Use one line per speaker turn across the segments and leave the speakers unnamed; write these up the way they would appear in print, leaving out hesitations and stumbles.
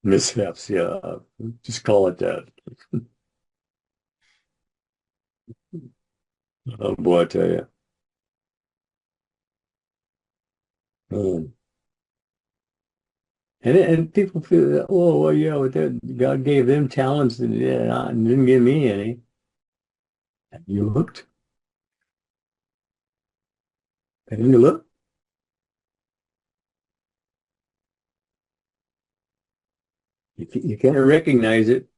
mishaps. Yeah, just call it that. Oh boy, I tell you. Um, and people feel that, oh, well, yeah, but God gave them talents and yeah, didn't give me any. Have you looked? Have you looked? You can't recognize it.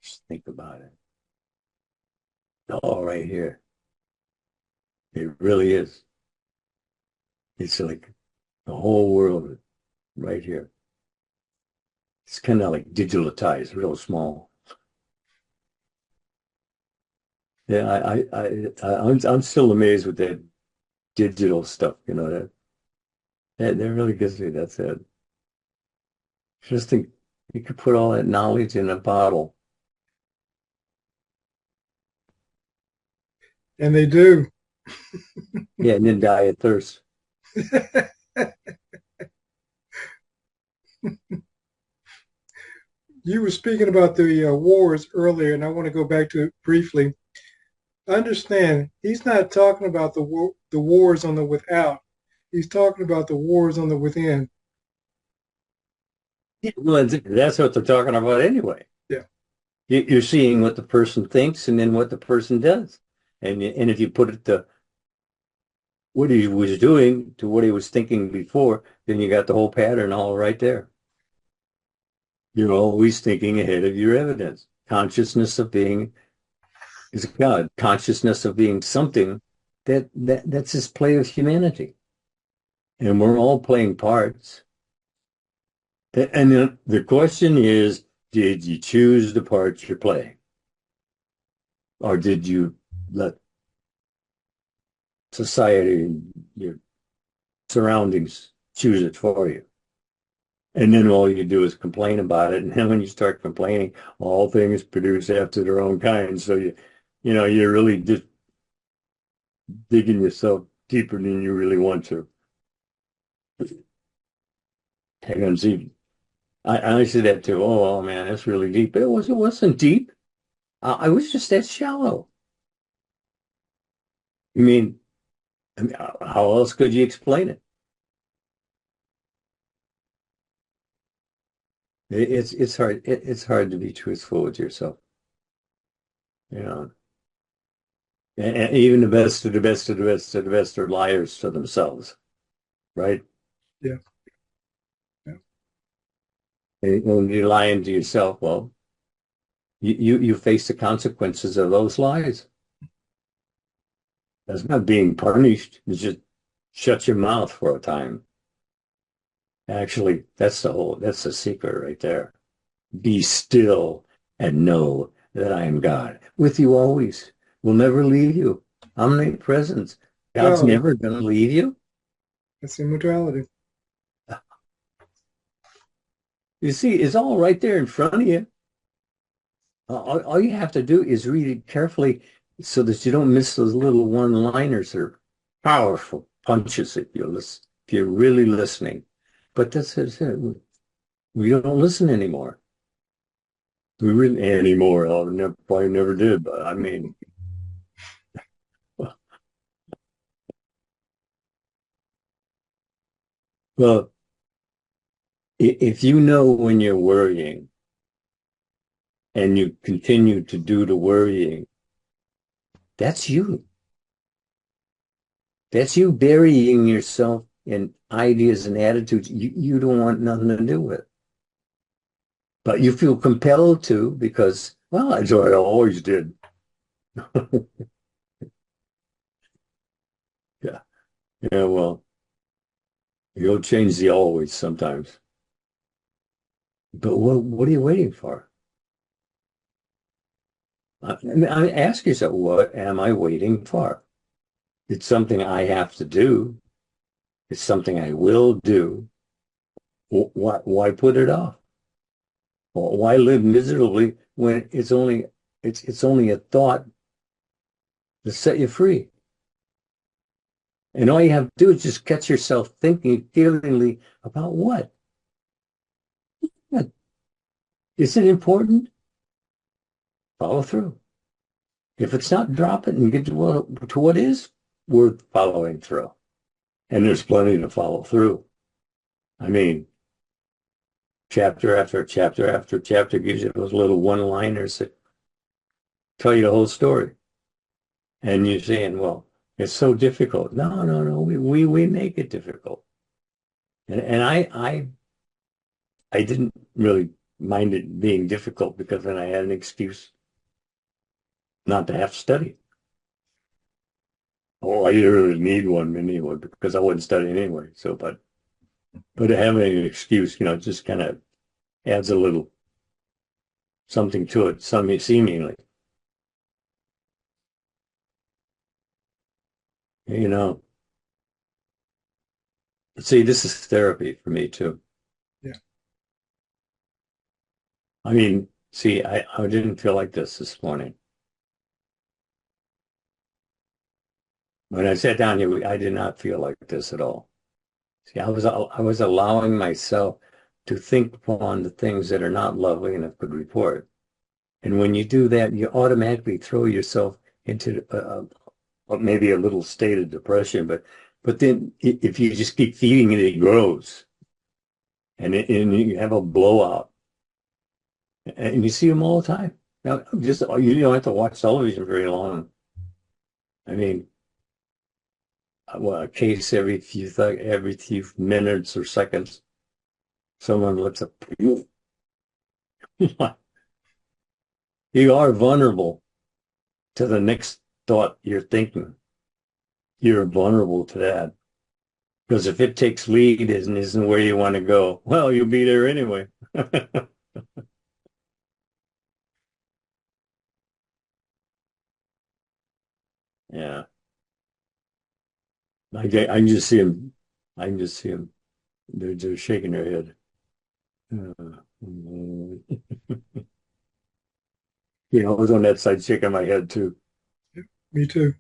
Just think about it. All right here. It really is. It's like the whole world right here. It's kind of like digitalized, real small. Yeah, I'm still amazed with that digital stuff. That really gives me that's it. Just think you could put all that knowledge in a bottle.
And they do.
Yeah, and then die of thirst.
You were speaking about the wars earlier, and I want to go back to it briefly. Understand, he's not talking about the wars on the without. He's talking about the wars on the within.
Yeah, well, that's what they're talking about anyway.
Yeah.
You're seeing what the person thinks and then what the person does. And if you put it to what he was doing to what he was thinking before, then you got the whole pattern all right there. You're always thinking ahead of your evidence. Consciousness of being is God. Consciousness of being something that's his play of humanity. And we're all playing parts. And the question is, did you choose the part you're playing? Or did you let society and your surroundings choose it for you? And then all you do is complain about it. And then when you start complaining, all things produce after their own kind. So you're really just digging yourself deeper than you really want to. Hang on, see, I see that too. Oh man, that's really deep. It wasn't deep. I was just that shallow. I mean, how else could you explain it? It's hard. It's hard to be truthful with yourself. You know, and even the best of the best of the best of the best are liars to themselves, right?
Yeah. Yeah.
And when you're lying to yourself, well, you face the consequences of those lies. That's not being punished. It's just shut your mouth for a time. Actually, that's the secret right there. Be still and know that I am God. With you always. Will never leave you. Omnipresence. God's
Duality.
never going to leave you.
That's immortality.
You see, it's all right there in front of you. All you have to do is read it carefully so that you don't miss those little one-liners or powerful punches if you're really listening. But that's it. We don't listen anymore. We really anymore. Probably never did, but I mean, well, if you know when you're worrying and you continue to do the worrying, that's you. That's you burying yourself in ideas and attitudes you don't want nothing to do with. But you feel compelled to because, well, that's what I always did. Yeah. Yeah, well, you'll change the always sometimes. But what are you waiting for? I ask yourself, what am I waiting for? It's something I have to do. It's something I will do. Why put it off? Why live miserably when it's only a thought to set you free? And all you have to do is just catch yourself thinking feelingly about what? Is it important? Follow through. If it's not, drop it and get to what is worth following through. And there's plenty to follow through. I mean, chapter after chapter after chapter gives you those little one-liners that tell you the whole story. And you're saying, well, it's so difficult. No, no, no. We make it difficult. And I didn't really mind it being difficult because then I had an excuse not to have to study. Oh, I didn't really need one anyway because I wouldn't study anyway. So, but having an excuse, just kind of adds a little something to it, seemingly. See, this is therapy for me too.
Yeah.
I mean, see, I didn't feel like this morning. When I sat down here, I did not feel like this at all. See, I was allowing myself to think upon the things that are not lovely and of good report. And when you do that, you automatically throw yourself into maybe a little state of depression. But then if you just keep feeding it, it grows. And you have a blowout. And you see them all the time. Now, you don't have to watch television very long. I mean, a case every few minutes or seconds. Someone lets up. You are vulnerable to the next thought you're thinking. You're vulnerable to that. Because if it takes lead and isn't where you want to go, well, you'll be there anyway. Yeah. I can just see him. I can just see him. They're shaking their head. I was on that side shaking my head too.
Me too.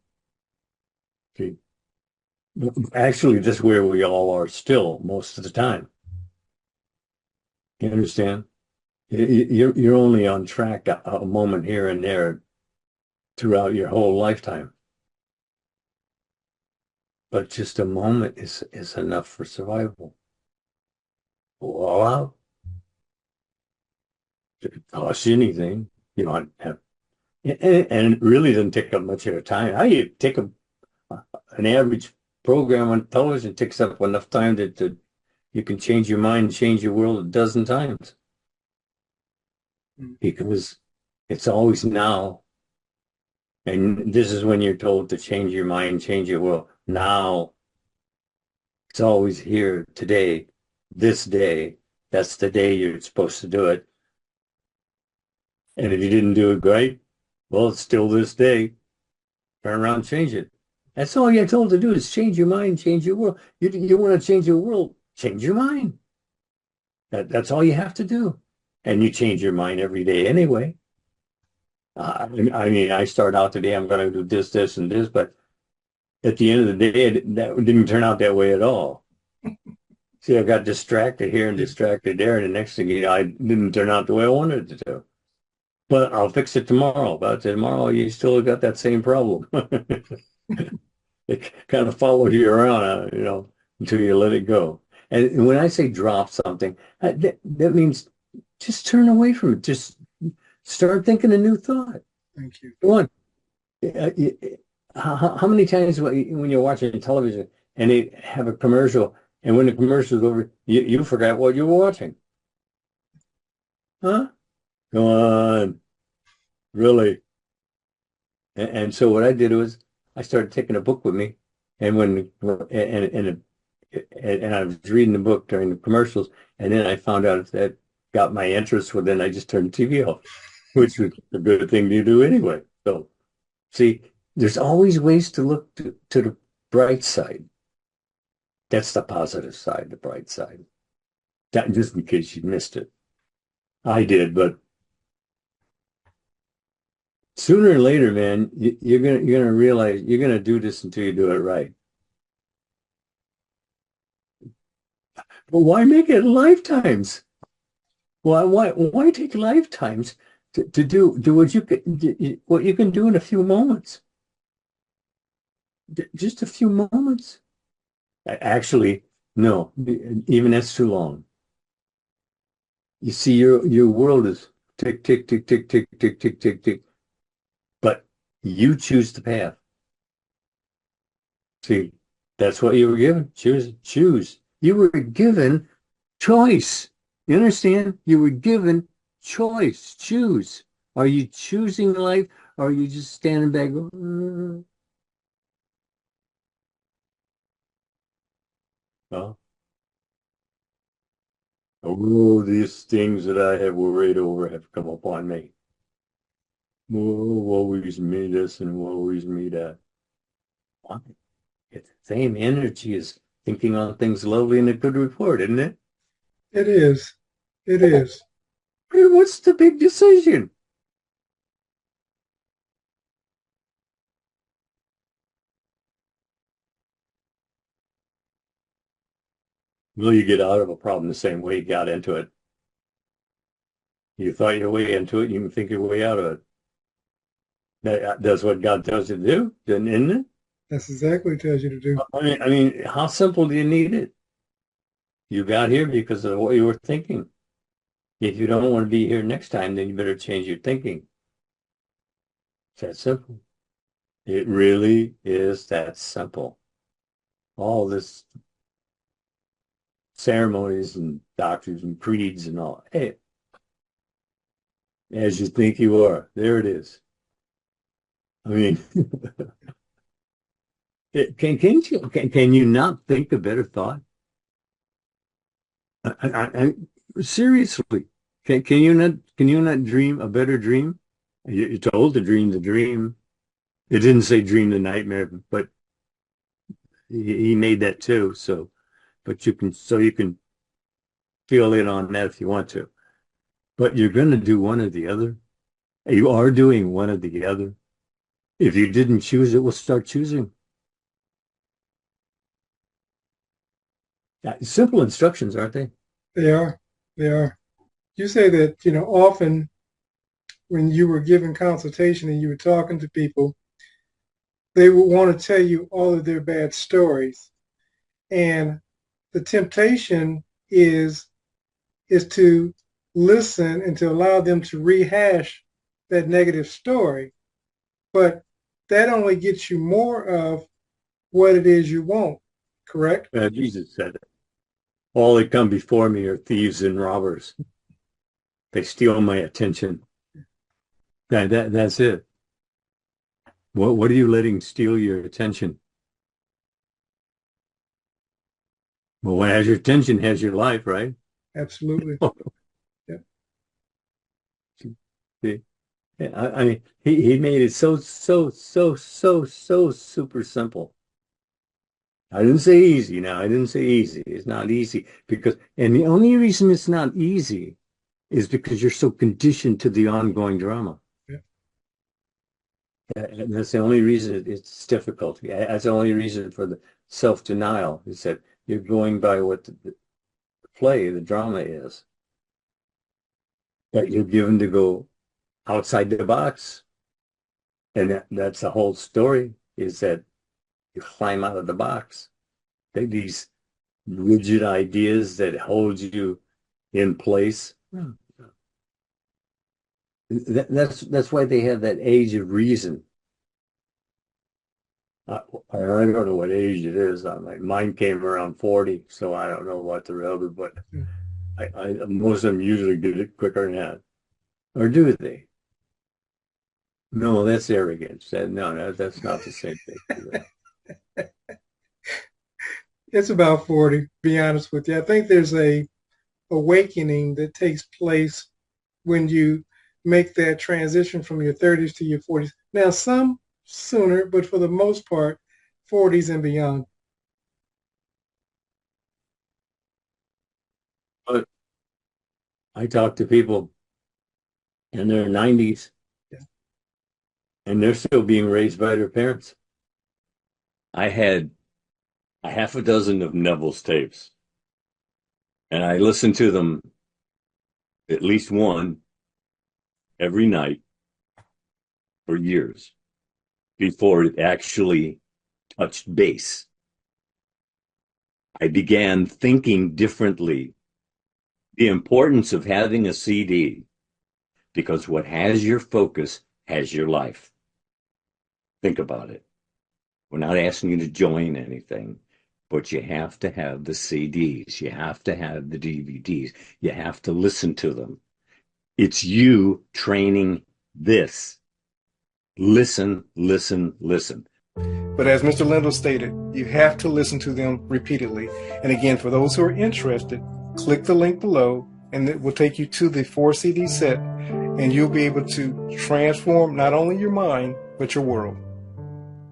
See, actually, this is where we all are still most of the time. You understand? You're only on track a moment here and there throughout your whole lifetime. But just a moment is enough for survival. All out. If it costs you anything, you don't have, and it really doesn't take up much of your time. How you take an average program on television takes up enough time that you can change your mind and change your world a dozen times. Because it's always now. And this is when you're told to change your mind, change your world. Now. It's always here today, this day. That's the day you're supposed to do it. And if you didn't do it right, well, it's still this day. Turn around and change it. That's all you're told to do is change your mind, change your world. You want to change your world, change your mind. That's all you have to do. And you change your mind every day anyway. I mean, I start out today, I'm going to do this, this, and this, but at the end of the day, that didn't turn out that way at all. See, I got distracted here and distracted there, and the next thing you know, I didn't turn out the way I wanted it to. But I'll fix it tomorrow. But tomorrow, you still got that same problem. It kind of follows you around, until you let it go. And when I say drop something, that means just turn away from it. Just start thinking a new thought.
Thank you.
Go on. How many times when you're watching television and they have a commercial, and when the commercial's over, you forgot what you were watching? Huh? Come on. Really? And so what I did was I started taking a book with me, and and I was reading the book during the commercials, and then I found out if that got my interest, well, then I just turned the TV off, which was a good thing to do anyway. So, see, there's always ways to look to the bright side. That's the positive side, the bright side. That, just in case you missed it. I did, but sooner or later, man, you're gonna realize you're gonna do this until you do it right. But why make it lifetimes? Why take lifetimes to do what you can do in a few moments? Just a few moments. Actually, no, even that's too long. You see, your world is tick, tick, tick, tick, tick, tick, tick, tick, tick. But you choose the path. See, that's what you were given. Choose. You were given choice. You understand? You were given choice. Choose. Are you choosing life? Or are you just standing back going, oh, oh, these things that I have worried over have come upon me. Oh, woe is me this and woe is me that. Why? It's the same energy as thinking on things lovely and a good report, isn't it?
It is. It is.
Hey, what's the big decision? Will you get out of a problem the same way you got into it? You thought your way into it, you can think your way out of it. That's what God tells you to do, isn't it?
That's exactly what it tells you to do.
I mean, how simple do you need it? You got here because of what you were thinking. If you don't want to be here next time, then you better change your thinking. It's that simple. It really is that simple. All this ceremonies and doctrines and creeds and all. Hey, as you think you are, there it is. I mean, can you not think a better thought? Seriously, can you not dream a better dream? You're told to dream the dream. It didn't say dream the nightmare, but he made that too. So, but you can feel in on that if you want to. But you're going to do one or the other. You are doing one or the other. If you didn't choose it, we'll start choosing. Simple instructions, aren't they?
They are. They are. You say that, often when you were giving consultation and you were talking to people, they would want to tell you all of their bad stories. And the temptation is to listen and to allow them to rehash that negative story. But that only gets you more of what it is you want, correct?
Jesus said it. All that come before me are thieves and robbers. They steal my attention. That's it. What are you letting steal your attention? Well, what has your attention has your life, right?
Absolutely. Yeah.
See? I mean, he made it so super simple. I didn't say easy. Now, I didn't say easy. It's not easy and the only reason it's not easy is because you're so conditioned to the ongoing drama.
Yeah.
And that's the only reason it's difficult. That's the only reason for the self-denial is that you're going by what the play, the drama is. But you're given to go outside the box. And that's the whole story is that you climb out of the box. These rigid ideas that hold you in place. That's why they have that age of reason. I don't know what age it is. Mine came around 40, so I don't know what the other, but most of them usually get it quicker than that. Or do they? No, that's arrogance. No, that's not the same thing.
It's about 40, to be honest with you. I think there's a awakening that takes place when you make that transition from your 30s to your 40s. Now, some sooner, but for the most part, 40s and beyond.
But I talk to people in their 90s
Yeah.
and they're still being raised by their parents. I had a half a dozen of Neville's tapes and I listened to them at least one every night for years before it actually touched base. I began thinking differently. The importance of having a CD, because what has your focus has your life. Think about it. We're not asking you to join anything, but you have to have the CDs. You have to have the DVDs. You have to listen to them. It's you training this. Listen, listen, listen.
But as Mr. Lindell stated, you have to listen to them repeatedly. And again, for those who are interested, click the link below and it will take you to the 4 CD set, and you'll be able to transform not only your mind, but your world.